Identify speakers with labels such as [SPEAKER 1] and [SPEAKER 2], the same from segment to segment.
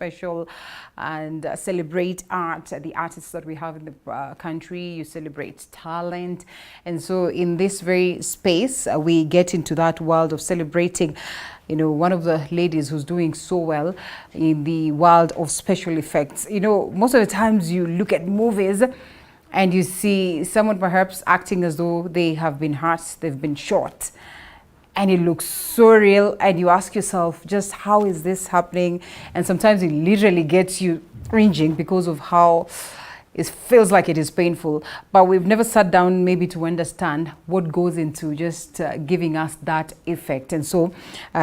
[SPEAKER 1] special and celebrate art, the artists that we have in the country. You celebrate talent. And so in this very space, we get into that world of celebrating, you know, one of the ladies who's doing so well in the world of special effects. You know, most of the times you look at movies and you see someone perhaps acting as though they have been hurt, they've been shot, and it looks so real, and you ask yourself, just how is this happening? And sometimes it literally gets you cringing because of how it feels like it is painful. But we've never sat down maybe to understand what goes into just giving us that effect. And so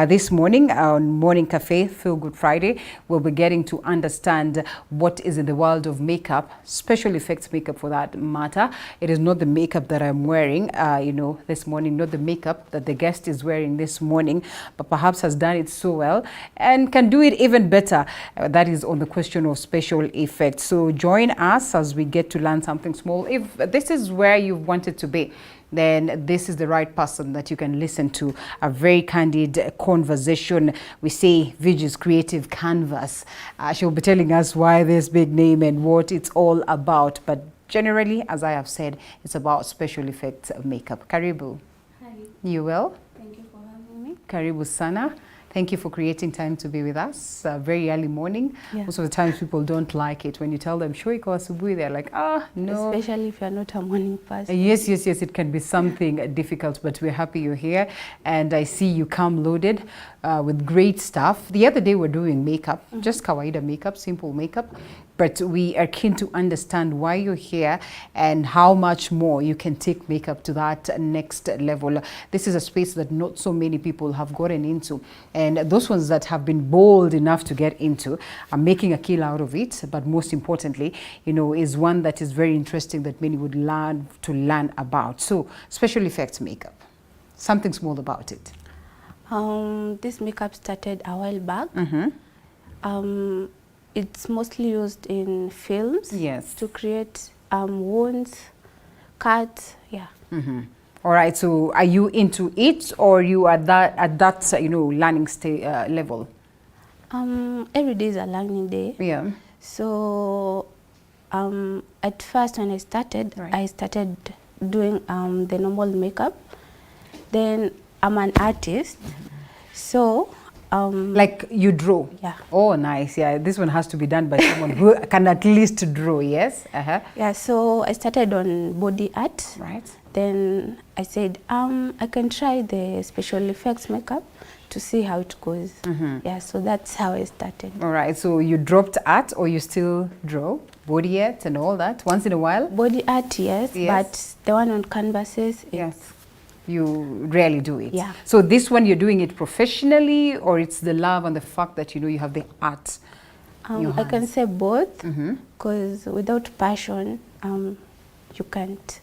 [SPEAKER 1] this morning on Morning Cafe, Feel Good Friday, we'll be getting to understand what is in the world of makeup, special effects makeup for that matter. It is not the makeup that I'm wearing, you know, this morning, not the makeup that the guest is wearing this morning, but perhaps has done it so well and can do it even better. That is on the question of special effects. So join us as we get to learn something small. If this is where you wanted to be, then this is the right person that you can listen to. A very candid conversation. We say Vigi's creative canvas. She'll be telling us why this big name and what it's all about. But generally, as I have said, it's about special effects makeup. Karibu.
[SPEAKER 2] Hi.
[SPEAKER 1] You well?
[SPEAKER 2] Thank you for having me.
[SPEAKER 1] Karibu sana. Thank you for creating time to be with us. Very early morning.
[SPEAKER 2] Yeah.
[SPEAKER 1] Most of the times people don't like it when you tell them, "Show iko asubuhi," they're like, "Ah, no."
[SPEAKER 2] Especially if you're not a morning person.
[SPEAKER 1] Yes, yes, yes. It can be something difficult, but we're happy you're here. And I see you come loaded with great stuff. The other day we're doing makeup, just kawaida makeup, simple makeup. But we are keen to understand why you're here and how much more you can take makeup to that next level. This is a space that not so many people have gotten into. And those ones that have been bold enough to get into are making a kill out of it. But most importantly, you know, is one that is very interesting that many would learn to learn about. So special effects makeup, something small about it.
[SPEAKER 2] This makeup started a while back. It's mostly used in films.
[SPEAKER 1] Yes.
[SPEAKER 2] To create wounds, cuts, yeah.
[SPEAKER 1] All right. So are you into it, or you are at that you know, learning level?
[SPEAKER 2] Every day is a learning day.
[SPEAKER 1] Yeah.
[SPEAKER 2] So at first when I started,
[SPEAKER 1] Right.
[SPEAKER 2] I started doing the normal makeup. Then I'm an artist, so
[SPEAKER 1] Like you draw?
[SPEAKER 2] Yeah.
[SPEAKER 1] Oh, nice. Yeah, this one has to be done by someone who can at least draw, yes?
[SPEAKER 2] yeah, so I started on body art.
[SPEAKER 1] Right.
[SPEAKER 2] Then I said, I can try the special effects makeup to see how it goes. Yeah, so that's how I started.
[SPEAKER 1] All right. So you dropped art, or you still draw? Body art and all that once in a while?
[SPEAKER 2] Body art, yes,
[SPEAKER 1] Yes.
[SPEAKER 2] but the one on canvases,
[SPEAKER 1] Yes. You rarely do it.
[SPEAKER 2] Yeah.
[SPEAKER 1] So this one, you're doing it professionally, or it's the love and the fact that, you know, you have the art in your
[SPEAKER 2] I can
[SPEAKER 1] hands?
[SPEAKER 2] say both, because without passion, you can't.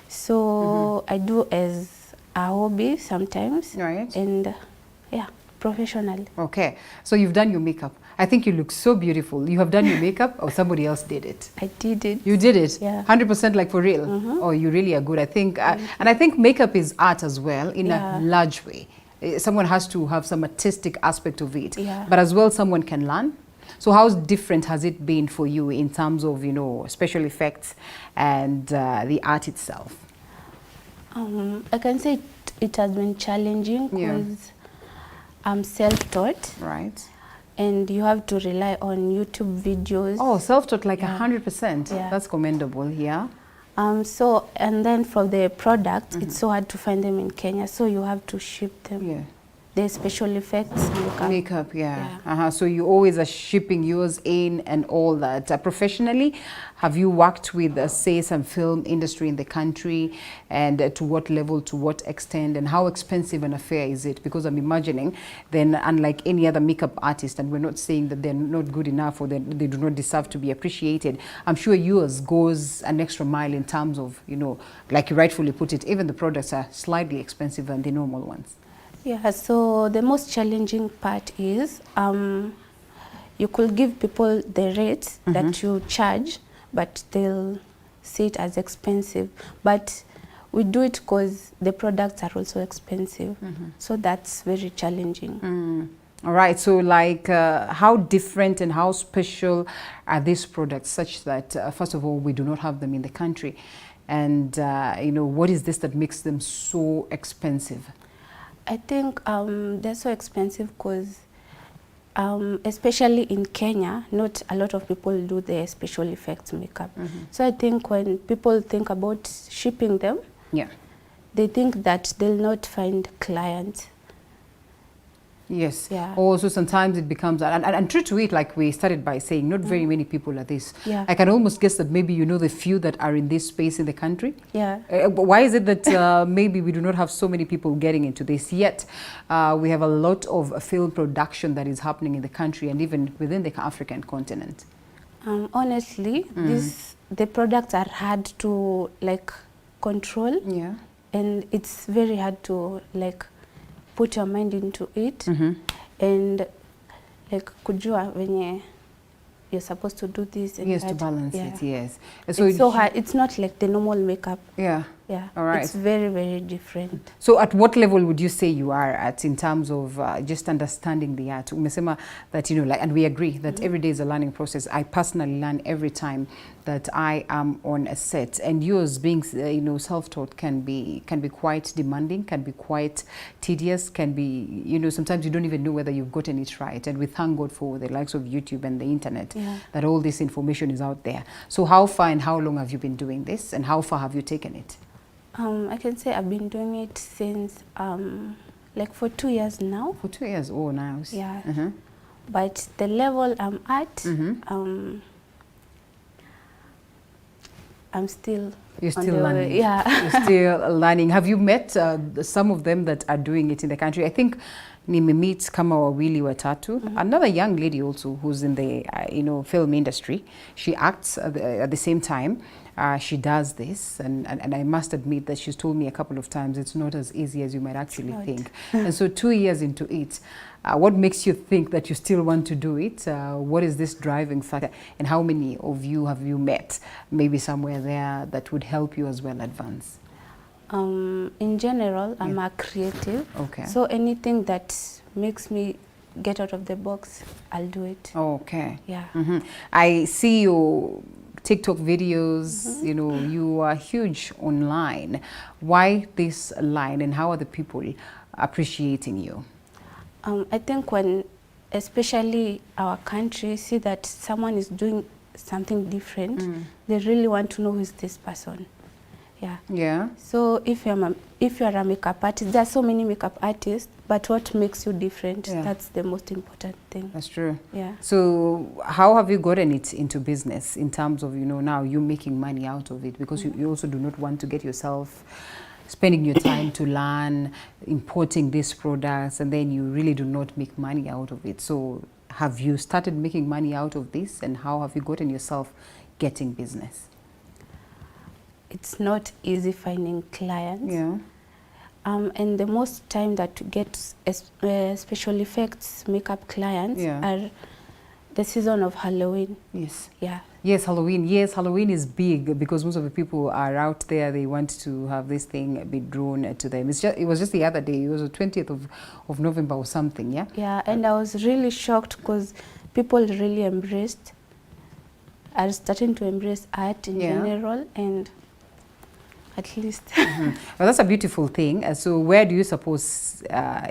[SPEAKER 2] So I do as a hobby sometimes,
[SPEAKER 1] Right.
[SPEAKER 2] and yeah, professionally.
[SPEAKER 1] Okay. So you've done your makeup. I think you look so beautiful. You have done your makeup, or somebody else did it?
[SPEAKER 2] I did it.
[SPEAKER 1] You did it?
[SPEAKER 2] Yeah.
[SPEAKER 1] 100% like for real? Oh, you really are good. I think, and I think makeup is art as well in
[SPEAKER 2] Yeah.
[SPEAKER 1] a large way. Someone has to have some artistic aspect of it,
[SPEAKER 2] Yeah.
[SPEAKER 1] but as well someone can learn. So how different has it been for you in terms of, you know, special effects and the art itself?
[SPEAKER 2] I can say it has been challenging
[SPEAKER 1] Yeah.
[SPEAKER 2] because I'm self-taught,
[SPEAKER 1] Right.
[SPEAKER 2] and you have to rely on YouTube videos.
[SPEAKER 1] Oh, self-taught like
[SPEAKER 2] Yeah.
[SPEAKER 1] 100%.
[SPEAKER 2] Yeah.
[SPEAKER 1] That's commendable, yeah.
[SPEAKER 2] So, and then for the products, it's so hard to find them in Kenya, so you have to ship them.
[SPEAKER 1] Yeah.
[SPEAKER 2] The special effects makeup.
[SPEAKER 1] Makeup, yeah.
[SPEAKER 2] Yeah.
[SPEAKER 1] So you always are shipping yours in and all that. Professionally, have you worked with, say, some film industry in the country, and to what level, to what extent, and how expensive an affair is it? Because I'm imagining then, unlike any other makeup artist, and we're not saying that they're not good enough or that they do not deserve to be appreciated, I'm sure yours goes an extra mile in terms of, you know, like you rightfully put it, even the products are slightly expensive than the normal ones.
[SPEAKER 2] Yeah, so the most challenging part is you could give people the rates that you charge, but they'll see it as expensive. But we do it because the products are also expensive. So that's very challenging.
[SPEAKER 1] All right, so like how different and how special are these products such that, first of all, we do not have them in the country? And, you know, what is this that makes them so expensive?
[SPEAKER 2] I think they're so expensive because especially in Kenya, not a lot of people do the special effects makeup. So I think when people think about shipping them,
[SPEAKER 1] Yeah.
[SPEAKER 2] they think that they'll not find clients.
[SPEAKER 1] Yes.
[SPEAKER 2] Yeah.
[SPEAKER 1] Also, sometimes it becomes, and true to it, like we started by saying, not very many people are this.
[SPEAKER 2] Yeah.
[SPEAKER 1] I can almost guess that maybe you know the few that are in this space in the country.
[SPEAKER 2] Yeah.
[SPEAKER 1] But why is it that maybe we do not have so many people getting into this yet? We have a lot of film production that is happening in the country and even within the African continent.
[SPEAKER 2] Honestly, the products are hard to like control.
[SPEAKER 1] Yeah.
[SPEAKER 2] And it's very hard to like put your mind into it and like kujua venye you're supposed to do this and
[SPEAKER 1] yes,
[SPEAKER 2] that.
[SPEAKER 1] to balance
[SPEAKER 2] Yeah.
[SPEAKER 1] it, yes.
[SPEAKER 2] It's so hard. It's not like the normal makeup.
[SPEAKER 1] Yeah.
[SPEAKER 2] Yeah.
[SPEAKER 1] All right.
[SPEAKER 2] It's very, very different.
[SPEAKER 1] So at what level would you say you are at in terms of just understanding the art? Umesema that, you know, like, and we agree that every day is a learning process. I personally learn every time that I am on a set, and yours being, you know, self-taught can be quite demanding, can be quite tedious, can be, you know, sometimes you don't even know whether you've gotten it right. And we thank God for the likes of YouTube and the internet, that all this information is out there. So how far and how long have you been doing this, and how far have you taken it?
[SPEAKER 2] I can say I've been doing it since like for 2 years now.
[SPEAKER 1] For 2 years, oh, nice.
[SPEAKER 2] Yeah. But the level I'm at, I'm still.
[SPEAKER 1] You're still learning.
[SPEAKER 2] Yeah.
[SPEAKER 1] You're still learning. Have you met some of them that are doing it in the country? I think nimemeet kama wawili watatu. Another young lady also who's in the you know, film industry. She acts at the same time. She does this, and I must admit that she's told me a couple of times it's not as easy as you might actually think. And so 2 years into it, what makes you think that you still want to do it? What is this driving factor? And how many of you have you met, maybe somewhere there, that would help you as well advance?
[SPEAKER 2] In general, I'm a creative.
[SPEAKER 1] Okay.
[SPEAKER 2] So anything that makes me get out of the box, I'll do it.
[SPEAKER 1] Okay.
[SPEAKER 2] Yeah.
[SPEAKER 1] I see your TikTok videos, you know, you are huge online. Why this line, and how are the people appreciating you?
[SPEAKER 2] I think when, especially our country, see that someone is doing something different, they really want to know who is this person. Yeah.
[SPEAKER 1] Yeah.
[SPEAKER 2] So if you're a makeup artist, there are so many makeup artists, but what makes you different?
[SPEAKER 1] Yeah.
[SPEAKER 2] That's the most important thing.
[SPEAKER 1] That's true.
[SPEAKER 2] Yeah.
[SPEAKER 1] So how have you gotten it into business in terms of, you know, now you making money out of it? Because you also do not want to get yourself spending your time to learn, importing these products, and then you really do not make money out of it. So have you started making money out of this, and how have you gotten yourself getting business?
[SPEAKER 2] It's not easy finding clients.
[SPEAKER 1] Yeah.
[SPEAKER 2] And the most time that to get special effects makeup clients are the season of Halloween.
[SPEAKER 1] Yes.
[SPEAKER 2] Yeah.
[SPEAKER 1] Yes, Halloween. Yes, Halloween is big because most of the people are out there. They want to have this thing be drawn to them. It was just the other day. It was the 20th of November or something, yeah?
[SPEAKER 2] Yeah, and I was really shocked because people really are starting to embrace art in general, and at least.
[SPEAKER 1] Well, that's a beautiful thing. So where do you suppose,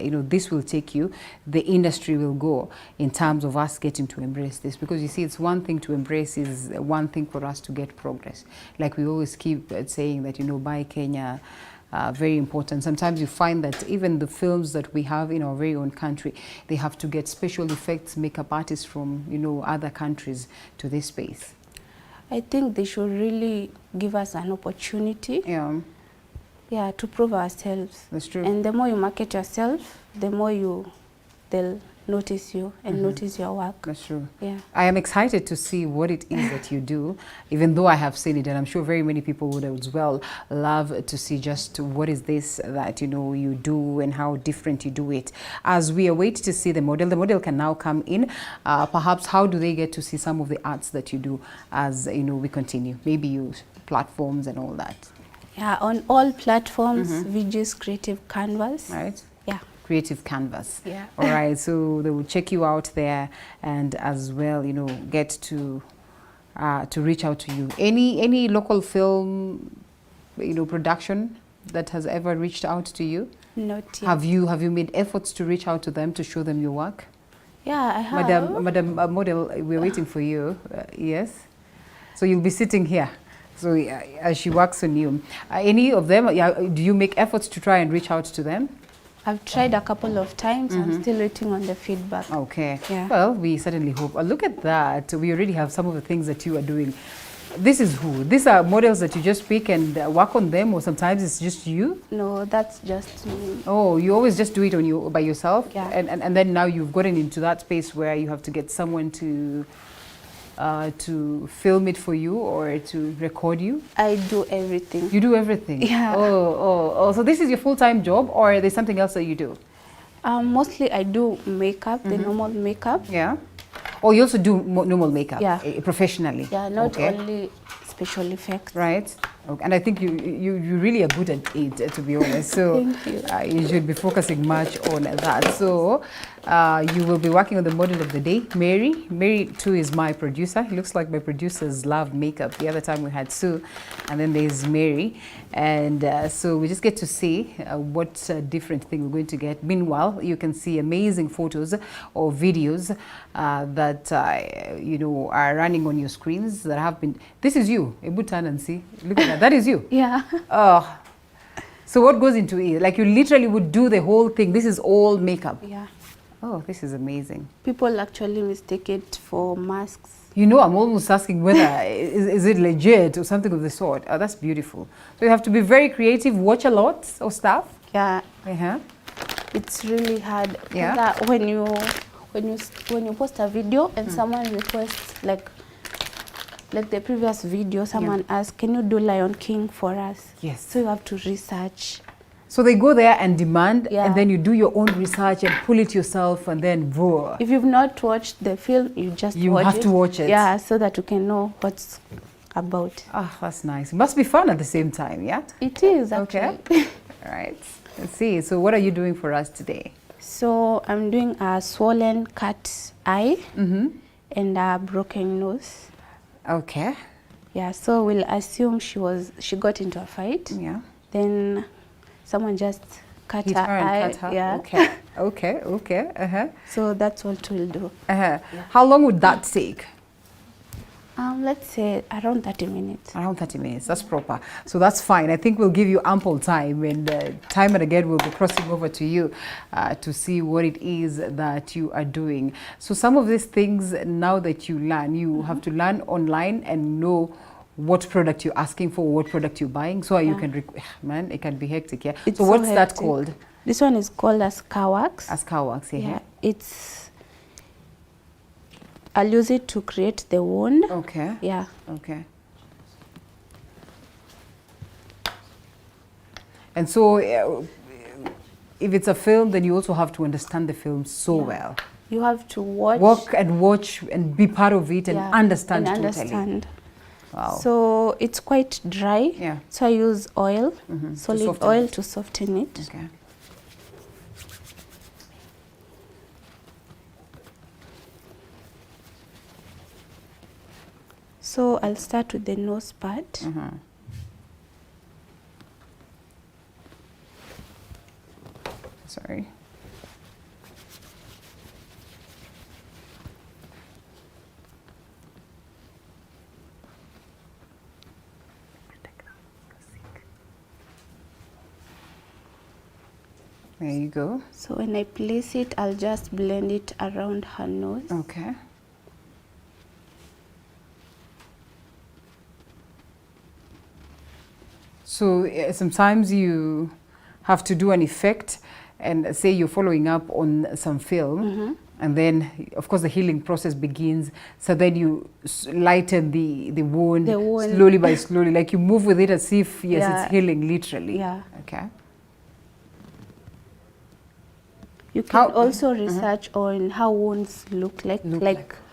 [SPEAKER 1] you know, this will take you, the industry will go in terms of us getting to embrace this? Because you see, it's one thing to embrace, is one thing for us to get progress. Like we always keep saying that, you know, Buy Kenya, very important. Sometimes you find that even the films that we have in our very own country, they have to get special effects makeup artists from, you know, other countries to this space.
[SPEAKER 2] I think they should really give us an opportunity.
[SPEAKER 1] Yeah.
[SPEAKER 2] Yeah, to prove ourselves.
[SPEAKER 1] That's true.
[SPEAKER 2] And the more you market yourself, the more they'll notice you and notice your work.
[SPEAKER 1] That's true.
[SPEAKER 2] Yeah.
[SPEAKER 1] I am excited to see what it is that you do, even though I have seen it, and I'm sure very many people would as well love to see just what is this that, you know, you do and how different you do it. As we await to see the model can now come in. Perhaps how do they get to see some of the arts that you do as, you know, we continue? Maybe use platforms and all that.
[SPEAKER 2] Yeah, on all platforms, VG's Creative Canvas.
[SPEAKER 1] Right.
[SPEAKER 2] Yeah.
[SPEAKER 1] Creative Canvas.
[SPEAKER 2] Yeah.
[SPEAKER 1] All right, so they will check you out there, and as well, you know, get to reach out to you. Any local film, you know, production that has ever reached out to you?
[SPEAKER 2] Not yet.
[SPEAKER 1] Have you made efforts to reach out to them to show them your work?
[SPEAKER 2] Yeah, I have.
[SPEAKER 1] Madam Model, we're waiting for you. Yes. So you'll be sitting here. So as she works on you, any of them, do you make efforts to try and reach out to them?
[SPEAKER 2] I've tried a couple of times. I'm still waiting on the feedback.
[SPEAKER 1] Okay.
[SPEAKER 2] Yeah.
[SPEAKER 1] Well, we certainly hope. Look at that. We already have some of the things that you are doing. This is who? These are models that you just pick and work on them, or sometimes it's just you?
[SPEAKER 2] No, that's just me.
[SPEAKER 1] Oh, you always just do it by yourself?
[SPEAKER 2] Yeah.
[SPEAKER 1] And then now you've gotten into that space where you have to get someone to film it for you or to record you?
[SPEAKER 2] I do everything.
[SPEAKER 1] You do everything?
[SPEAKER 2] Yeah.
[SPEAKER 1] Oh, so this is your full-time job, or there's something else that you do?
[SPEAKER 2] Mostly I do makeup, the normal makeup.
[SPEAKER 1] Yeah. Oh, you also do normal makeup?
[SPEAKER 2] Yeah.
[SPEAKER 1] Professionally?
[SPEAKER 2] Yeah, not
[SPEAKER 1] okay.
[SPEAKER 2] only special effects.
[SPEAKER 1] Right. Okay. And I think you really are good at it, to be honest. So
[SPEAKER 2] Thank
[SPEAKER 1] you should be focusing much on that. So you will be working on the model of the day, Mary. Mary too is my producer. It looks like my producers love makeup. The other time we had Sue, and then there's Mary. And so we just get to see what different thing we're going to get. Meanwhile, you can see amazing photos or videos that you know, are running on your screens that have been. This is you. Ebu, turn and see. Look at that. That is you.
[SPEAKER 2] Yeah.
[SPEAKER 1] Oh. So what goes into it? Like you literally would do the whole thing. This is all makeup.
[SPEAKER 2] Yeah.
[SPEAKER 1] Oh, this is amazing.
[SPEAKER 2] People actually mistake it for masks.
[SPEAKER 1] You know, I'm almost asking whether is it legit or something of the sort. Oh, that's beautiful. So you have to be very creative, watch a lot of stuff.
[SPEAKER 2] Yeah.
[SPEAKER 1] Uh-huh.
[SPEAKER 2] It's really hard.
[SPEAKER 1] Yeah.
[SPEAKER 2] When you post a video and someone requests, like the previous video, someone asked, "Can you do Lion King for us?"
[SPEAKER 1] Yes.
[SPEAKER 2] So you have to research.
[SPEAKER 1] So they go there and demand,
[SPEAKER 2] Yeah.
[SPEAKER 1] and then you do your own research and pull it yourself, and then whoa.
[SPEAKER 2] If you've not watched the film, you just
[SPEAKER 1] You
[SPEAKER 2] watch
[SPEAKER 1] have
[SPEAKER 2] it.
[SPEAKER 1] to watch it.
[SPEAKER 2] Yeah, so that you can know what's about.
[SPEAKER 1] Ah, that's nice. It must be fun at the same time, yeah?
[SPEAKER 2] It is actually.
[SPEAKER 1] Okay. All right. Let's see. So what are you doing for us today?
[SPEAKER 2] So I'm doing a swollen cat eye and a broken nose.
[SPEAKER 1] Okay.
[SPEAKER 2] Yeah, so we'll assume she got into a fight.
[SPEAKER 1] Yeah.
[SPEAKER 2] Then someone just cut
[SPEAKER 1] Hit
[SPEAKER 2] her
[SPEAKER 1] her and
[SPEAKER 2] eye.
[SPEAKER 1] cut her.
[SPEAKER 2] Yeah.
[SPEAKER 1] Okay. Okay. Okay. Uh-huh.
[SPEAKER 2] So that's what we'll do.
[SPEAKER 1] Uh-huh. How long would that take?
[SPEAKER 2] Let's say around 30 minutes.
[SPEAKER 1] Around 30 minutes. That's proper. So that's fine. I think we'll give you ample time, and time and again we'll be crossing over to you to see what it is that you are doing. So some of these things, now that you learn, you have to learn online and know what product you're asking for, what product you're buying, so you can, man, it can be hectic, yeah.
[SPEAKER 2] It's
[SPEAKER 1] so what's that
[SPEAKER 2] hectic.
[SPEAKER 1] called?
[SPEAKER 2] This one is called as car wax.
[SPEAKER 1] As car wax,
[SPEAKER 2] Yeah, I'll use it to create the wound.
[SPEAKER 1] Okay.
[SPEAKER 2] Yeah.
[SPEAKER 1] Okay. And so if it's a film, then you also have to understand the film so well.
[SPEAKER 2] You have to watch.
[SPEAKER 1] Walk and watch and be part of it and understand
[SPEAKER 2] and
[SPEAKER 1] totally.
[SPEAKER 2] understand.
[SPEAKER 1] Wow.
[SPEAKER 2] So it's quite dry.
[SPEAKER 1] Yeah.
[SPEAKER 2] So I use oil, solid oil to soften it.
[SPEAKER 1] Okay.
[SPEAKER 2] So I'll start with the nose part.
[SPEAKER 1] Sorry. There you go.
[SPEAKER 2] So when I place it, I'll just blend it around her nose.
[SPEAKER 1] Okay. So sometimes you have to do an effect, and say you're following up on some film, and then of course the healing process begins. So then you lighten the wound, slowly by slowly, like you move with it as if it's healing literally.
[SPEAKER 2] Yeah.
[SPEAKER 1] Okay.
[SPEAKER 2] You can also research on how wounds look like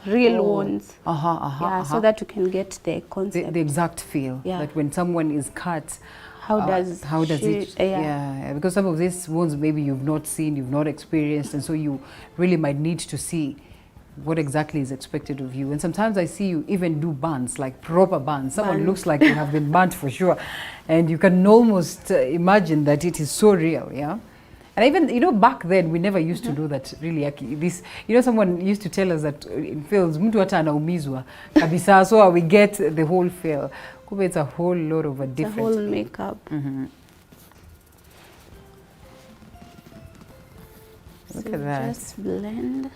[SPEAKER 2] real wounds.
[SPEAKER 1] Yeah,
[SPEAKER 2] So that you can get the concept.
[SPEAKER 1] The exact feel.
[SPEAKER 2] Yeah.
[SPEAKER 1] That when someone is cut,
[SPEAKER 2] how does
[SPEAKER 1] it, yeah, because some of these wounds maybe you've not seen, you've not experienced, and so you really might need to see what exactly is expected of you. And sometimes I see you even do burns, like proper burns. Someone looks like you have been burnt for sure, and you can almost imagine that it is so real, yeah. And even, you know, back then we never used to do that really. This, you know, someone used to tell us that in films, mtu hata anaumizwa kabisa, so we get the whole feel. It's a whole lot of a different.
[SPEAKER 2] The whole makeup.
[SPEAKER 1] Look
[SPEAKER 2] So
[SPEAKER 1] at that.
[SPEAKER 2] just blend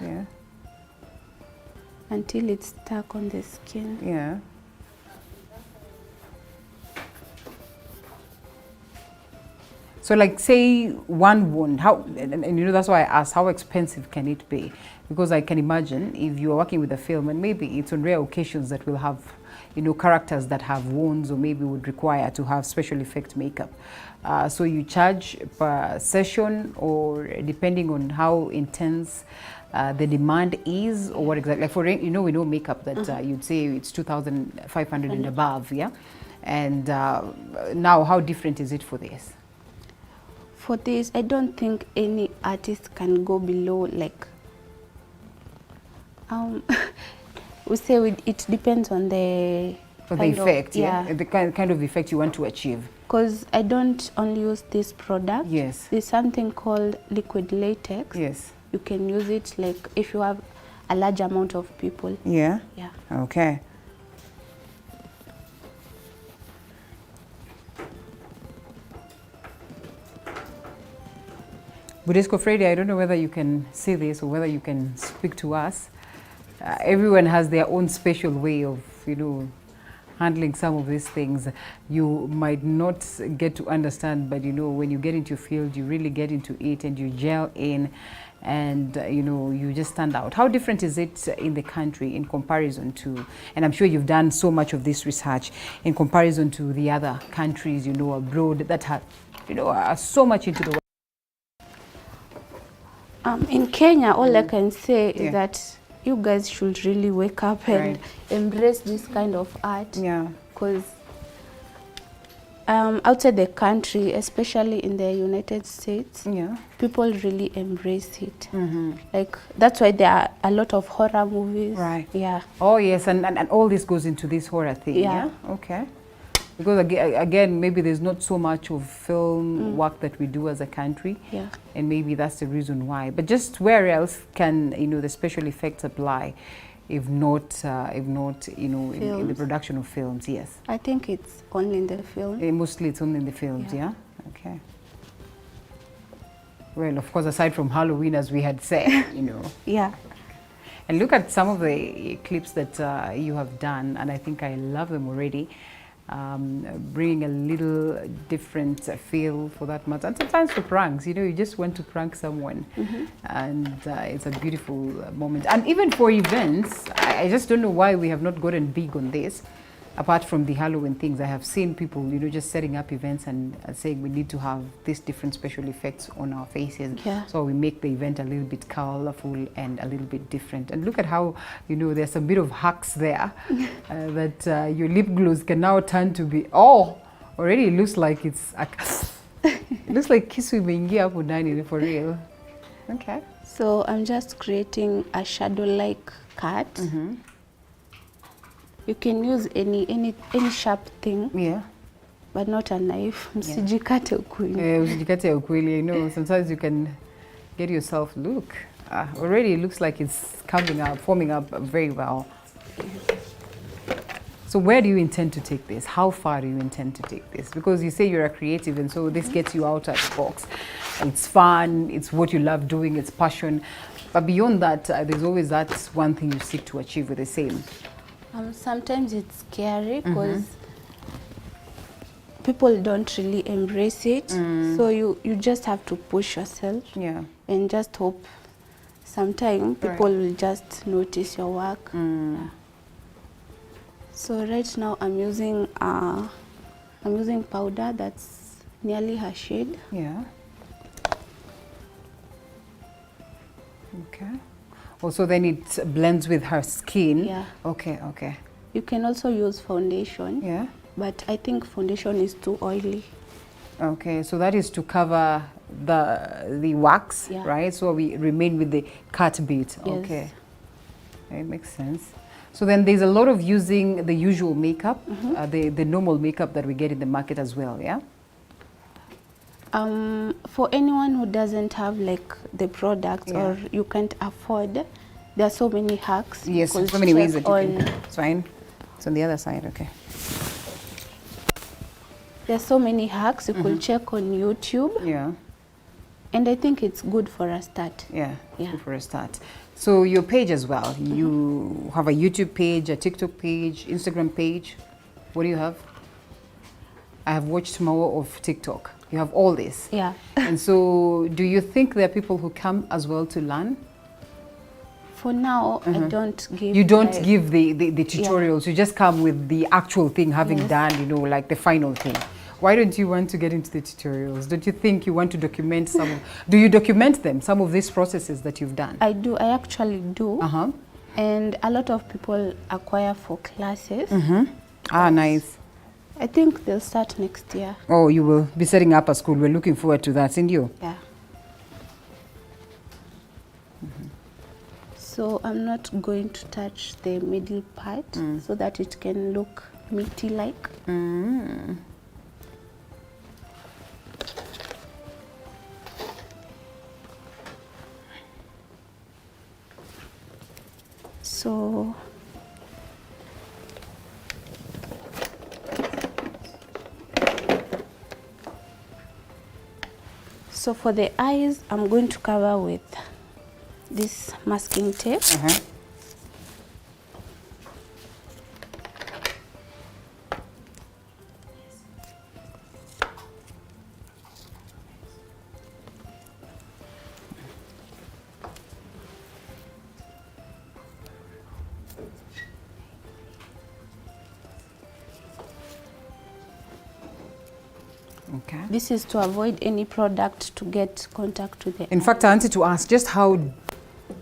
[SPEAKER 2] until it's stuck on the skin.
[SPEAKER 1] Yeah. So like say one wound, how, and you know, that's why I asked, how expensive can it be? Because I can imagine if you are working with a film, and maybe it's on rare occasions that we'll have, you know, characters that have wounds or maybe would require to have special effect makeup. So you charge per session, or depending on how intense the demand is, or what exactly, like for, you know, we know makeup that you'd say it's 2,500 and above, yeah? And now how different is it for this?
[SPEAKER 2] For this, I don't think any artist can go below, like, we say it depends on the
[SPEAKER 1] effect, the kind of effect you want to achieve.
[SPEAKER 2] Because I don't only use this product.
[SPEAKER 1] Yes.
[SPEAKER 2] There's something called liquid latex.
[SPEAKER 1] Yes.
[SPEAKER 2] You can use it like if you have a large amount of people.
[SPEAKER 1] Yeah?
[SPEAKER 2] Yeah.
[SPEAKER 1] Okay. Budesco Freddy, I don't know whether you can see this or whether you can speak to us. Everyone has their own special way of, you know, handling some of these things. You might not get to understand, but you know, when you get into your field, you really get into it and you gel in, and you know, you just stand out. How different is it in the country in comparison to, and I'm sure you've done so much of this research, in comparison to the other countries, you know, abroad that have, you know, are so much into the world?
[SPEAKER 2] In Kenya, all I can say is that you guys should really wake up and embrace this kind of art.
[SPEAKER 1] Yeah.
[SPEAKER 2] Because outside the country, especially in the United States, people really embrace it. Like, that's why there are a lot of horror movies.
[SPEAKER 1] Right.
[SPEAKER 2] Yeah.
[SPEAKER 1] Oh yes, and all this goes into this horror thing. Yeah. Okay. Because again, maybe there's not so much of film work that we do as a country, and maybe that's the reason why. But just where else can, you know, the special effects apply, if not you know, in the production of films? Yes.
[SPEAKER 2] I think it's only in the film.
[SPEAKER 1] Mostly it's only in the films. Yeah. Okay. Well, of course, aside from Halloween, as we had said, you know.
[SPEAKER 2] Yeah.
[SPEAKER 1] And look at some of the clips that you have done, and I think I love them already. Bringing a little different feel for that matter, and sometimes for pranks, you know, you just want to prank someone, and it's a beautiful moment. And even for events, I just don't know why we have not gotten big on this. Apart from the Halloween things, I have seen people, you know, just setting up events and saying we need to have these different special effects on our faces.
[SPEAKER 2] Yeah. So
[SPEAKER 1] we make the event a little bit colorful and a little bit different. And look at how, you know, there's a bit of hacks there that your lip gloss can now turn to be, already it looks like it's, it looks like kisu imeingia hapo ndani for real. Okay.
[SPEAKER 2] So I'm just creating a shadow-like cut. You can use any sharp thing. Yeah. But not a knife. Msijikate ukweli.
[SPEAKER 1] Msijikate ukweli. You know, sometimes you can get yourself, look. Already it looks like it's coming up, forming up very well. So where do you intend to take this? How far do you intend to take this? Because you say you're a creative, and so this gets you out of the box. It's fun, it's what you love doing, it's passion. But beyond that, there's always that one thing you seek to achieve with the same.
[SPEAKER 2] Sometimes it's scary because people don't really embrace it. So you just have to push yourself and just hope sometime people will just notice your work. So right now I'm using powder that's nearly her shade. Yeah.
[SPEAKER 1] Okay. Also, then it blends with her skin.
[SPEAKER 2] Yeah.
[SPEAKER 1] Okay, okay.
[SPEAKER 2] You can also use foundation.
[SPEAKER 1] Yeah.
[SPEAKER 2] But I think foundation is too oily.
[SPEAKER 1] Okay, so that is to cover the wax,
[SPEAKER 2] Yeah.
[SPEAKER 1] right? So we remain with the cut bit.
[SPEAKER 2] Yes.
[SPEAKER 1] Okay, it makes sense. So then there's a lot of using the usual makeup, the normal makeup that we get in the market as well, yeah?
[SPEAKER 2] For anyone who doesn't have like the products or you can't afford, there are so many hacks.
[SPEAKER 1] Yes,
[SPEAKER 2] You could
[SPEAKER 1] so many ways
[SPEAKER 2] check
[SPEAKER 1] that you can. It's fine. It's on the other side, okay.
[SPEAKER 2] There's so many hacks you could check on YouTube.
[SPEAKER 1] Yeah.
[SPEAKER 2] And I think it's good for a start.
[SPEAKER 1] Yeah,
[SPEAKER 2] Yeah.
[SPEAKER 1] good for a start. So your page as well, you have a YouTube page, a TikTok page, Instagram page. What do you have? I have watched more of TikTok. You have all this.
[SPEAKER 2] Yeah.
[SPEAKER 1] And so do you think there are people who come as well to learn?
[SPEAKER 2] For now, I don't give.
[SPEAKER 1] You don't
[SPEAKER 2] like,
[SPEAKER 1] give the tutorials, you just come with the actual thing, having
[SPEAKER 2] Yes.
[SPEAKER 1] done, you know, like the final thing. Why don't you want to get into the tutorials? Don't you think you want to document some? Do you document them, some of these processes that you've done?
[SPEAKER 2] I do. I actually do.
[SPEAKER 1] Uh-huh.
[SPEAKER 2] And a lot of people acquire for classes.
[SPEAKER 1] Ah, nice.
[SPEAKER 2] I think they'll start next year.
[SPEAKER 1] Oh, you will be setting up a school. We're looking forward to that, isn't you?
[SPEAKER 2] Yeah. So I'm not going to touch the middle part so that it can look meaty-like. So for the eyes, I'm going to cover with this masking tape.
[SPEAKER 1] Okay.
[SPEAKER 2] This is to avoid any product to get contact with the
[SPEAKER 1] In fact, I wanted to ask just how,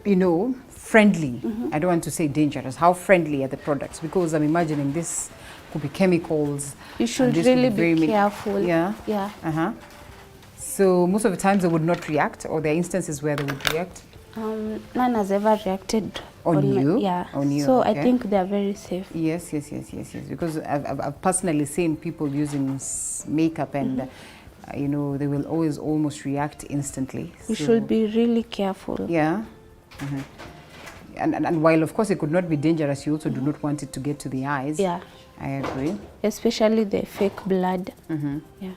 [SPEAKER 1] you know, friendly, I don't want to say dangerous, how friendly are the products? Because I'm imagining this could be chemicals.
[SPEAKER 2] You should
[SPEAKER 1] and this could
[SPEAKER 2] really
[SPEAKER 1] very
[SPEAKER 2] be careful.
[SPEAKER 1] Yeah?
[SPEAKER 2] Yeah.
[SPEAKER 1] Uh-huh. So most of the times they would not react, or there are instances where they would react?
[SPEAKER 2] None has ever reacted
[SPEAKER 1] On you?
[SPEAKER 2] Yeah.
[SPEAKER 1] On you,
[SPEAKER 2] So
[SPEAKER 1] okay.
[SPEAKER 2] I think they are very safe.
[SPEAKER 1] Yes. Because I've personally seen people using makeup and, you know, they will always almost react instantly.
[SPEAKER 2] We
[SPEAKER 1] So-
[SPEAKER 2] should be really careful.
[SPEAKER 1] Yeah. And while of course it could not be dangerous, you also do not want it to get to the eyes.
[SPEAKER 2] Yeah.
[SPEAKER 1] I agree.
[SPEAKER 2] Especially the fake blood. Yeah.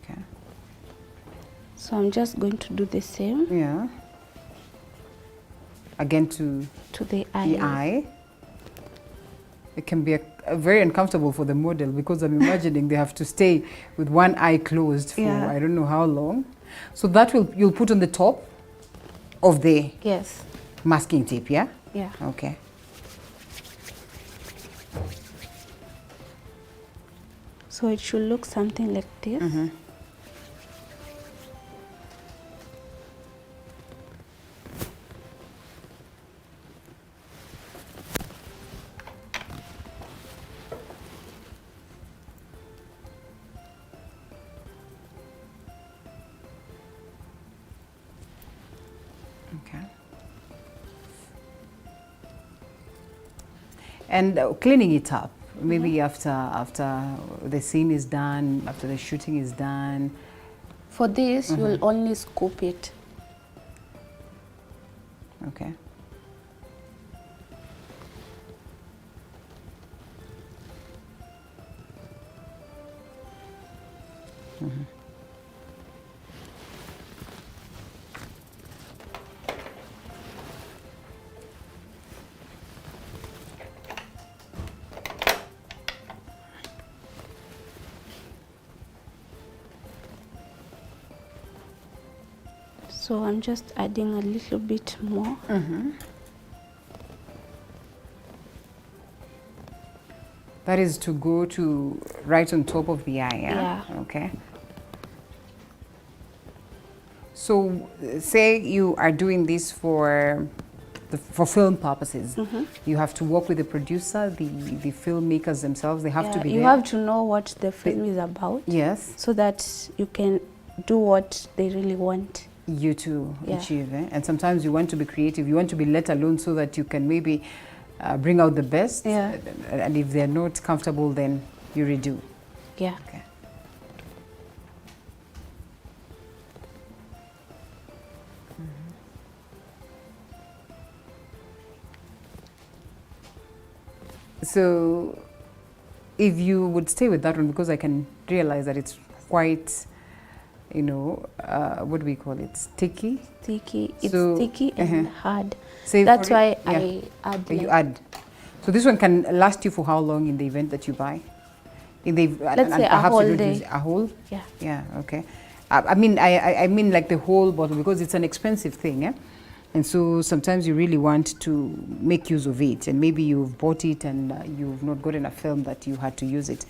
[SPEAKER 1] Okay.
[SPEAKER 2] So I'm just going to do the same
[SPEAKER 1] Yeah. Again to
[SPEAKER 2] to the eye.
[SPEAKER 1] the eye. It can be very uncomfortable for the model because I'm imagining they have to stay with one eye closed for
[SPEAKER 2] Yeah.
[SPEAKER 1] I don't know how long. So that you'll put on the top of the
[SPEAKER 2] Yes.
[SPEAKER 1] masking tape, yeah?
[SPEAKER 2] Yeah.
[SPEAKER 1] Okay.
[SPEAKER 2] So it should look something like this.
[SPEAKER 1] Okay. And cleaning it up, maybe after the scene is done, after the shooting is done.
[SPEAKER 2] For this, you'll only scoop it.
[SPEAKER 1] Okay.
[SPEAKER 2] So I'm just adding a little bit more.
[SPEAKER 1] That is to go to right on top of the eye, yeah?
[SPEAKER 2] Yeah.
[SPEAKER 1] Okay. So say you are doing this for for film purposes. You have to work with the producer, the filmmakers themselves. They have to be
[SPEAKER 2] you
[SPEAKER 1] there.
[SPEAKER 2] have to know what the film is about.
[SPEAKER 1] Yes.
[SPEAKER 2] So that you can do what they really want
[SPEAKER 1] you to
[SPEAKER 2] Yeah.
[SPEAKER 1] achieve. And sometimes you want to be creative. You want to be let alone so that you can maybe bring out the best.
[SPEAKER 2] Yeah.
[SPEAKER 1] And if they're not comfortable, then you redo.
[SPEAKER 2] Yeah.
[SPEAKER 1] Okay. So if you would stay with that one, because I can realize that it's quite, you know, what do we call it? Sticky.
[SPEAKER 2] Sticky. It's
[SPEAKER 1] So,
[SPEAKER 2] sticky and hard.
[SPEAKER 1] Say
[SPEAKER 2] That's
[SPEAKER 1] for
[SPEAKER 2] why
[SPEAKER 1] yeah.
[SPEAKER 2] I add.
[SPEAKER 1] You
[SPEAKER 2] like-
[SPEAKER 1] add. So this one can last you for how long in the event that you buy? In the
[SPEAKER 2] Let's say a
[SPEAKER 1] perhaps you
[SPEAKER 2] whole
[SPEAKER 1] don't
[SPEAKER 2] day.
[SPEAKER 1] use a whole.
[SPEAKER 2] Yeah.
[SPEAKER 1] Yeah. Okay. I mean like the whole bottle, because it's an expensive thing, eh? And so sometimes you really want to make use of it, and maybe you've bought it and you've not gotten a film that you had to use it.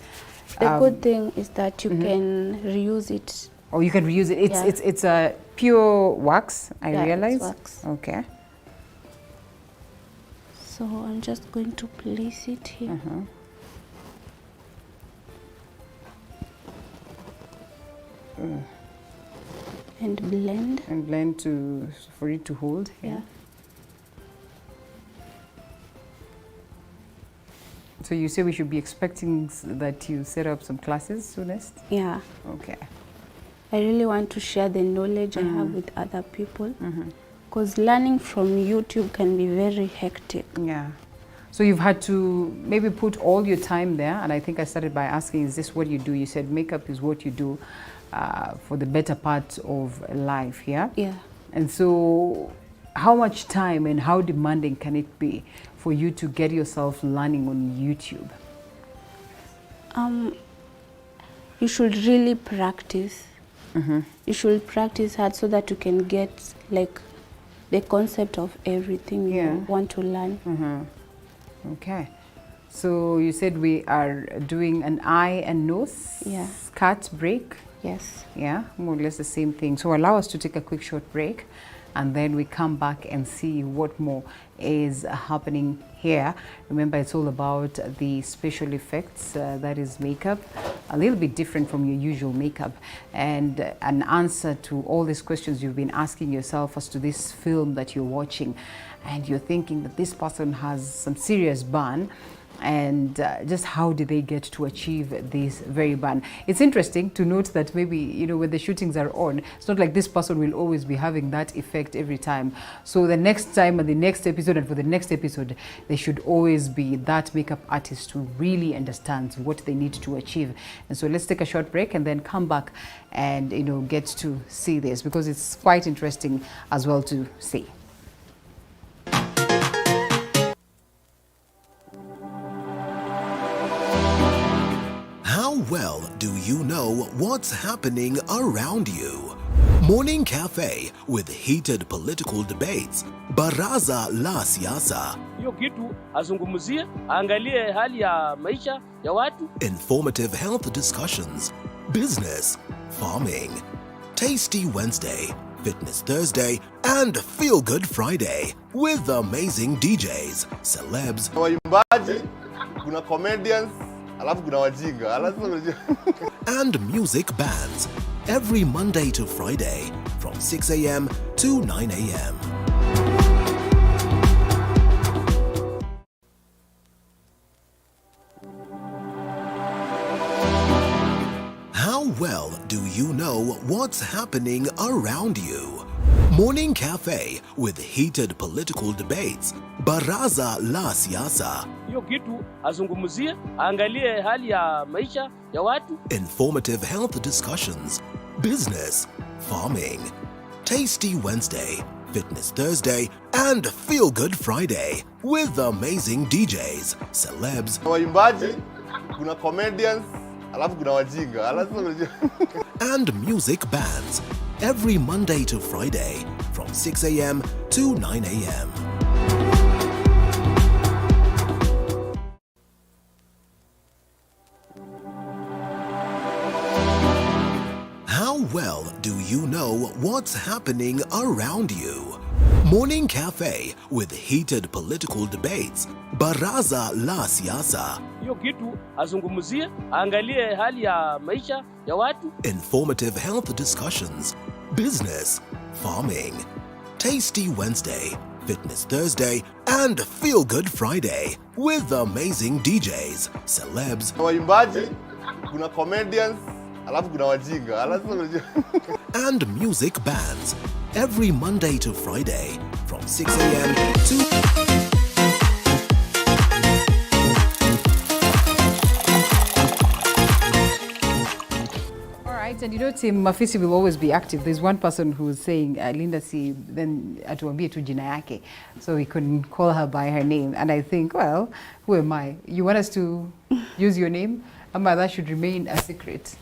[SPEAKER 2] The good thing is that you can reuse it.
[SPEAKER 1] Or you can reuse it. It's
[SPEAKER 2] Yeah.
[SPEAKER 1] it's a pure wax. I
[SPEAKER 2] Yeah, it's
[SPEAKER 1] realize.
[SPEAKER 2] wax.
[SPEAKER 1] Okay.
[SPEAKER 2] So I'm just going to place it here. And blend.
[SPEAKER 1] And blend for it to hold.
[SPEAKER 2] Yeah.
[SPEAKER 1] So you say we should be expecting that you set up some classes soonest?
[SPEAKER 2] Yeah.
[SPEAKER 1] Okay.
[SPEAKER 2] I really want to share the knowledge I have with other people. Because learning from YouTube can be very hectic.
[SPEAKER 1] Yeah. So you've had to maybe put all your time there, and I think I started by asking, is this what you do? You said makeup is what you do for the better part of life, yeah?
[SPEAKER 2] Yeah.
[SPEAKER 1] And so how much time and how demanding can it be for you to get yourself learning on YouTube?
[SPEAKER 2] You should really practice. You should practice hard so that you can get like the concept of everything you want to learn.
[SPEAKER 1] Okay. So you said we are doing an eye and nose cut break.
[SPEAKER 2] Yes.
[SPEAKER 1] Yeah, more or less the same thing. So allow us to take a quick short break, and then we come back and see what more is happening here. Remember, it's all about the special effects, that is makeup, a little bit different from your usual makeup, and an answer to all these questions you've been asking yourself as to this film that you're watching, and you're thinking that this person has some serious burn, and just how did they get to achieve this very burn. It's interesting to note that maybe, you know, when the shootings are on, it's not like this person will always be having that effect every time. So the next time and the next episode and for the next episode, there should always be that makeup artist who really understands what they need to achieve. And so let's take a short break and then come back and, you know, get to see this, because it's quite interesting as well to see.
[SPEAKER 3] How well do you know what's happening around you? Morning Cafe with heated political debates, Baraza la Siasa,
[SPEAKER 4] hiyo kitu azungumzie, aangalie hali ya maisha ya watu.
[SPEAKER 3] Informative health discussions, business, farming, Tasty Wednesday, Fitness Thursday, and Feel Good Friday with amazing DJs, celebs,
[SPEAKER 5] waimbaji, kuna comedians, alafu kuna wajinga.
[SPEAKER 3] and music bands every Monday to Friday from 6 a.m. to 9 a.m. How well do you know what's happening around you? Morning Cafe with heated political debates, Baraza la Siasa,
[SPEAKER 4] Hiyo kitu azungumzie, aangalie hali ya maisha ya watu.
[SPEAKER 3] informative health discussions, business, farming, Tasty Wednesday, Fitness Thursday, and Feel Good Friday with amazing DJs, celebs,
[SPEAKER 5] Waimbaji, kuna comedians, alafu kuna wajinga.
[SPEAKER 3] and music bands every Monday to Friday from 6 a.m. to 9 a.m. How well do you know what's happening around you? Morning Cafe with heated political debates. Baraza la Siasa.
[SPEAKER 4] Hiyo kitu azungumzie, aangalie hali ya maisha ya watu.
[SPEAKER 3] Informative health discussions. Business. Farming. Tasty Wednesday. Fitness Thursday. And Feel Good Friday. With amazing DJs, celebs.
[SPEAKER 5] Waimbaji, kuna comedians, alafu kuna wajinga.
[SPEAKER 3] And music bands. Every Monday to Friday from 6 a.m. to...
[SPEAKER 1] And you know, Tim Mafisi will always be active. There's one person who's saying, Linda si, then atuambie tu jina yake. So we couldn't call her by her name. And I think, well, who am I? You want us to use your name? Ama, that should remain a secret.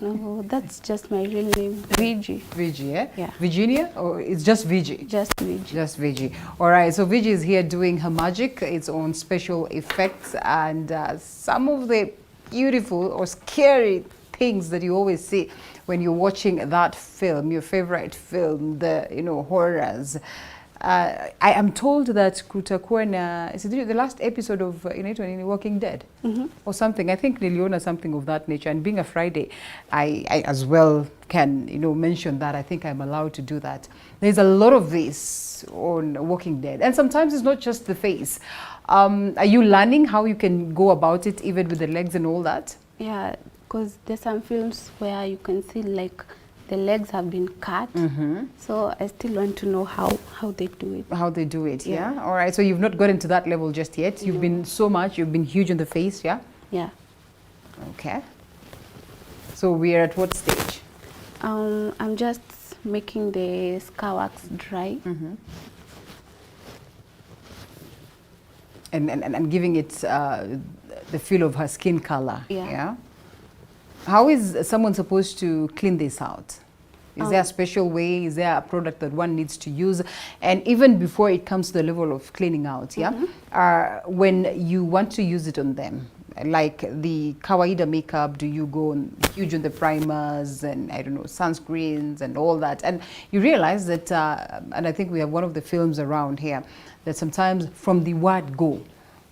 [SPEAKER 2] No, that's just my real name, Vigi.
[SPEAKER 1] Vigi, eh?
[SPEAKER 2] Yeah.
[SPEAKER 1] Virginia? Or it's just Vigi?
[SPEAKER 2] Just Vigi.
[SPEAKER 1] Just Vigi. All right, so Vigi is here doing her magic, its own special effects, and some of the beautiful or scary things that you always see when you're watching that film, your favorite film, the, you know, horrors. I am told that kutakuwa na, is it the last episode of Walking Dead? Or something. I think niliona something of that nature. And being a Friday, I as well can, you know, mention that. I think I'm allowed to do that. There's a lot of this on Walking Dead. And sometimes it's not just the face. Are you learning how you can go about it, even with the legs and all that?
[SPEAKER 2] Yeah, because there's some films where you can see like the legs have been cut. So I still want to know how they do it.
[SPEAKER 1] How they do it, yeah? All right, so you've not gotten to that level just yet. You've been so much, you've been huge on the face, yeah?
[SPEAKER 2] Yeah.
[SPEAKER 1] Okay. So we're at what stage?
[SPEAKER 2] I'm just making the scar wax dry.
[SPEAKER 1] And giving it the feel of her skin color,
[SPEAKER 2] Yeah.
[SPEAKER 1] How is someone supposed to clean this out? Is there a special way? Is there a product that one needs to use? And even before it comes to the level of cleaning out, when you want to use it on them, like the kawaida makeup, do you go huge on the primers and, I don't know, sunscreens and all that? And you realize that, and I think we have one of the films around here, that sometimes from the word go,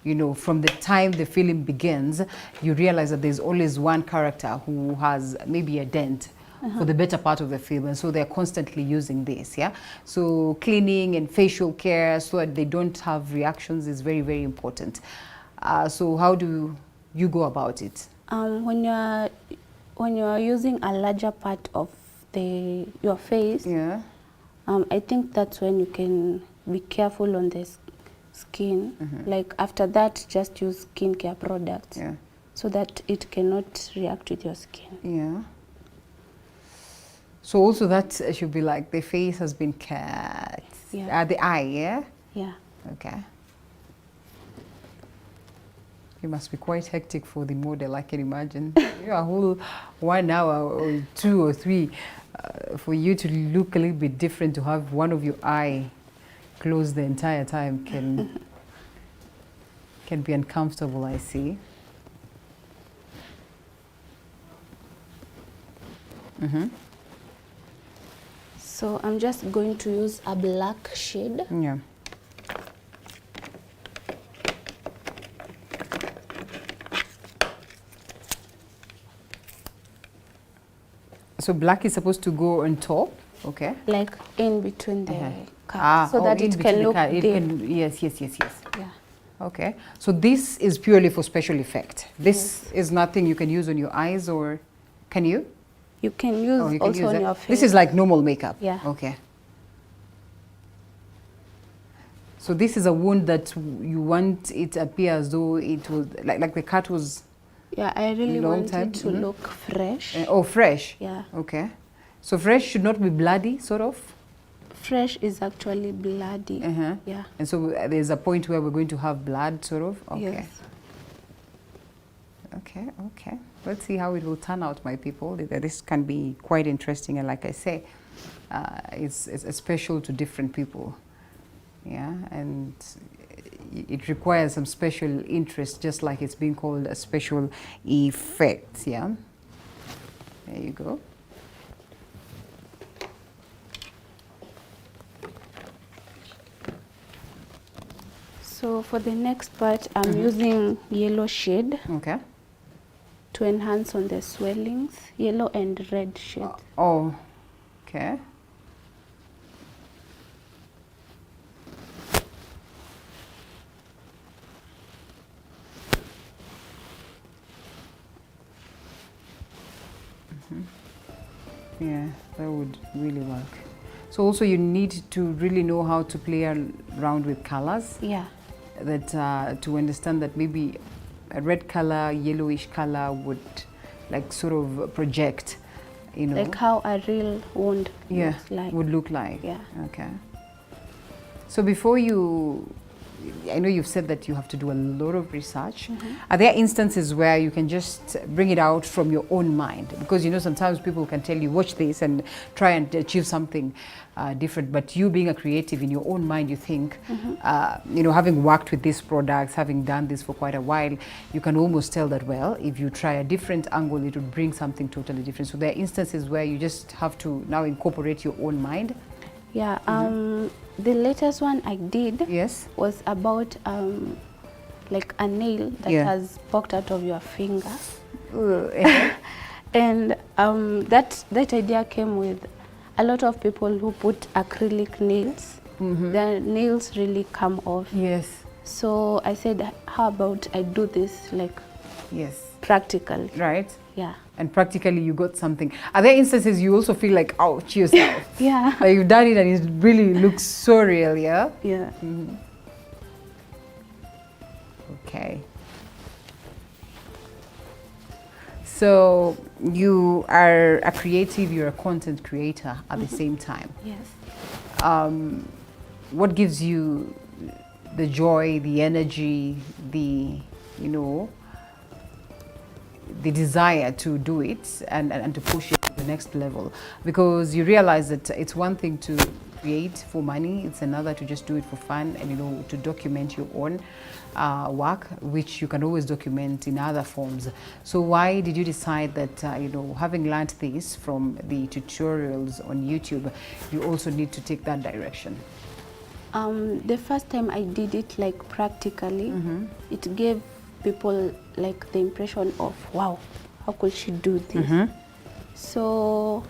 [SPEAKER 1] you know, from the time the film begins, you realize that there's always one character who has maybe a dent for the better part of the film, and so they're constantly using this, yeah? So cleaning and facial care so that they don't have reactions is very, very important. So how do you go about it?
[SPEAKER 2] When you're using a larger part of your face, I think that's when you can be careful on the skin. Like after that, just use skincare products so that it cannot react with your skin.
[SPEAKER 1] So also that should be like the face has been cut. The eye,
[SPEAKER 2] Yeah.
[SPEAKER 1] Okay. It must be quite hectic for the model, I can imagine. A whole 1 hour or 2 or 3 for you to look a little bit different, to have one of your eye closed the entire time can be uncomfortable, I see.
[SPEAKER 2] So I'm just going to use a black shade.
[SPEAKER 1] Yeah. So black is supposed to go on top, okay?
[SPEAKER 2] Like in between the cut, so that it can look deep.
[SPEAKER 1] Yes.
[SPEAKER 2] Yeah.
[SPEAKER 1] Okay. So this is purely for special effect. This is nothing you can use on your eyes, or can you?
[SPEAKER 2] You can use also on your face.
[SPEAKER 1] This is like normal makeup?
[SPEAKER 2] Yeah.
[SPEAKER 1] Okay. So this is a wound that you want it to appear as though it was, like the cut was...
[SPEAKER 2] Yeah, I really want it to look fresh.
[SPEAKER 1] Oh, fresh?
[SPEAKER 2] Yeah.
[SPEAKER 1] Okay. So fresh should not be bloody, sort of?
[SPEAKER 2] Fresh is actually bloody. Yeah.
[SPEAKER 1] And so there's a point where we're going to have blood, sort of? Okay.
[SPEAKER 2] Yes.
[SPEAKER 1] Okay. Let's see how it will turn out, my people. This can be quite interesting, and like I say, it's special to different people. Yeah, and it requires some special interest, just like it's being called a special effect. Yeah. There you go.
[SPEAKER 2] For the next part, I'm using yellow shade
[SPEAKER 1] Okay.
[SPEAKER 2] to enhance on the swellings, yellow and red shade.
[SPEAKER 1] Oh, okay. Yeah, that would really work. So also you need to really know how to play around with colors.
[SPEAKER 2] Yeah.
[SPEAKER 1] That to understand that maybe a red color, yellowish color would like sort of project, you know.
[SPEAKER 2] Like how a real wound looks like.
[SPEAKER 1] would look like.
[SPEAKER 2] Yeah.
[SPEAKER 1] Okay. So before you, I know you've said that you have to do a lot of research. Are there instances where you can just bring it out from your own mind? Because, you know, sometimes people can tell you, watch this and try and achieve something different. But you being a creative in your own mind, you think, you know, having worked with these products, having done this for quite a while, you can almost tell that, well, if you try a different angle, it would bring something totally different. So there are instances where you just have to now incorporate your own mind.
[SPEAKER 2] Yeah, the latest one I did was about like a nail that has poked out of your finger. And that idea came with a lot of people who put acrylic nails. Their nails really come off.
[SPEAKER 1] Yes.
[SPEAKER 2] So I said, how about I do this like practically.
[SPEAKER 1] Right.
[SPEAKER 2] Yeah.
[SPEAKER 1] And practically you got something. Are there instances you also feel like, ouch, yourself?
[SPEAKER 2] Yeah.
[SPEAKER 1] Like you've done it and it really looks so real, yeah?
[SPEAKER 2] Yeah.
[SPEAKER 1] Okay. So you are a creative, you're a content creator at the same time.
[SPEAKER 2] Yes.
[SPEAKER 1] What gives you the joy, the energy, the, you know, the desire to do it and to push it to the next level? Because you realize that it's one thing to create for money, it's another to just do it for fun and, you know, to document your own work, which you can always document in other forms. So why did you decide that, you know, having learned this from the tutorials on YouTube, you also need to take that direction?
[SPEAKER 2] The first time I did it like practically, it gave people like the impression of, wow, how could she do this? So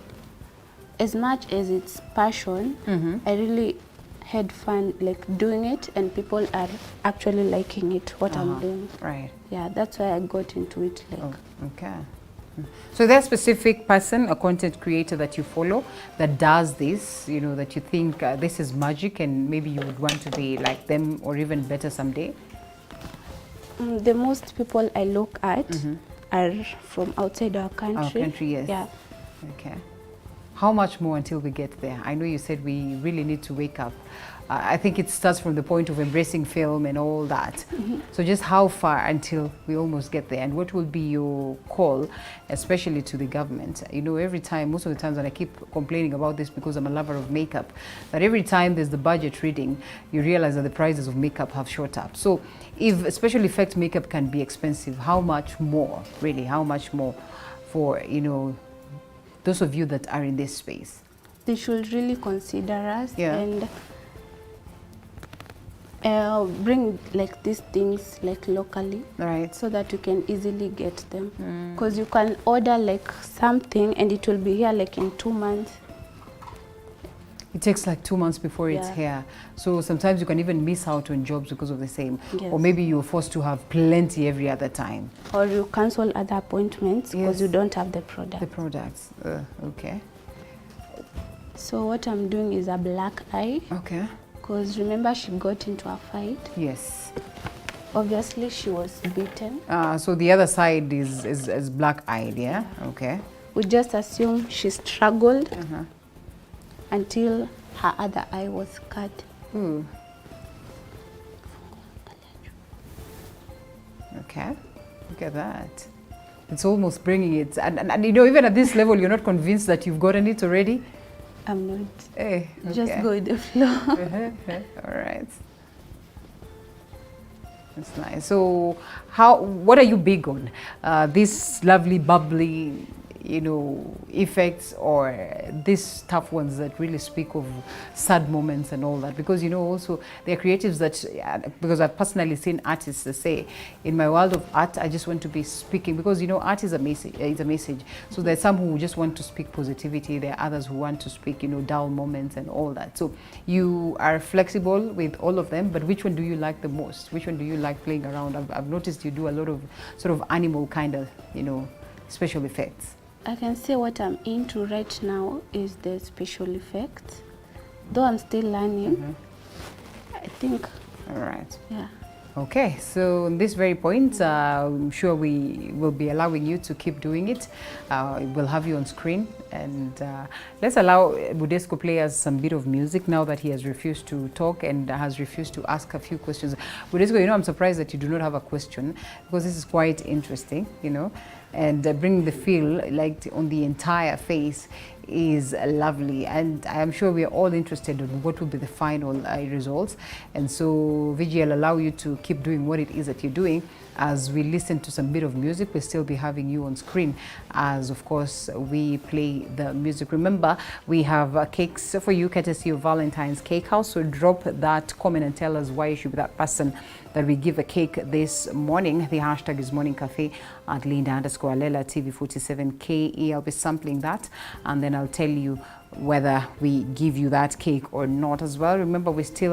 [SPEAKER 2] as much as it's passion, I really had fun like doing it, and people are actually liking it, what I'm doing.
[SPEAKER 1] Right.
[SPEAKER 2] Yeah, that's why I got into it. Like.
[SPEAKER 1] Oh, okay. So there's a specific person, a content creator that you follow that does this, you know, that you think this is magic and maybe you would want to be like them or even better someday?
[SPEAKER 2] The most people I look at are from outside our country.
[SPEAKER 1] Our country, yes.
[SPEAKER 2] Yeah.
[SPEAKER 1] Okay. How much more until we get there? I know you said we really need to wake up. I think it starts from the point of embracing film and all that. So just how far until we almost get there? And what will be your call, especially to the government? You know, every time, most of the times, and I keep complaining about this because I'm a lover of makeup, that every time there's the budget reading, you realize that the prices of makeup have shot up. So if special effect makeup can be expensive, how much more, really, how much more for, you know, those of you that are in this space?
[SPEAKER 2] They should really consider us and bring like these things like locally,
[SPEAKER 1] right?
[SPEAKER 2] So that you can easily get them. Because you can order like something and it will be here like in 2 months.
[SPEAKER 1] It takes like 2 months before it's here. So sometimes you can even miss out on jobs because of the same. Or maybe you're forced to have plenty every other time.
[SPEAKER 2] Or you cancel other appointments because you don't have the product.
[SPEAKER 1] The products, okay.
[SPEAKER 2] So what I'm doing is a black eye.
[SPEAKER 1] Okay.
[SPEAKER 2] Because remember she got into a fight.
[SPEAKER 1] Yes.
[SPEAKER 2] Obviously she was beaten.
[SPEAKER 1] So the other side is black-eyed, yeah? Okay.
[SPEAKER 2] We just assume she struggled until her other eye was cut.
[SPEAKER 1] Okay, look at that. It's almost bringing it. And you know, even at this level, you're not convinced that you've gotten it already?
[SPEAKER 2] I'm not.
[SPEAKER 1] Hey, okay.
[SPEAKER 2] Just go with the flow.
[SPEAKER 1] All right. That's nice. So what are you big on? This lovely, bubbly, you know, effects or these tough ones that really speak of sad moments and all that? Because, you know, also there are creatives that, because I've personally seen artists that say, in my world of art, I just want to be speaking, because, you know, art is a message. It's a message. So there's some who just want to speak positivity. There are others who want to speak, you know, dull moments and all that. So you are flexible with all of them, but which one do you like the most? Which one do you like playing around? I've noticed you do a lot of sort of animal kind of, you know, special effects.
[SPEAKER 2] I can say what I'm into right now is the special effects. Though I'm still learning, I think.
[SPEAKER 1] All right.
[SPEAKER 2] Yeah.
[SPEAKER 1] Okay, so on this very point, I'm sure we will be allowing you to keep doing it. We'll have you on screen, and let's allow Budesco play us some bit of music now that he has refused to talk and has refused to ask a few questions. Budesco, you know, I'm surprised that you do not have a question, because this is quite interesting, you know, and bringing the feel like on the entire face is lovely, and I am sure we are all interested in what will be the final results. And so Vigi, I'll allow you to keep doing what it is that you're doing as we listen to some bit of music. We'll still be having you on screen as, of course, we play the music. Remember, we have cakes for you courtesy of Valentine's Cake House, so drop that comment and tell us why you should be that person that we give a cake this morning. The hashtag is Morning Cafe at Linda_Lela TV47KE. I'll be sampling that, and then I'll tell you whether we give you that cake or not as well. Remember, we still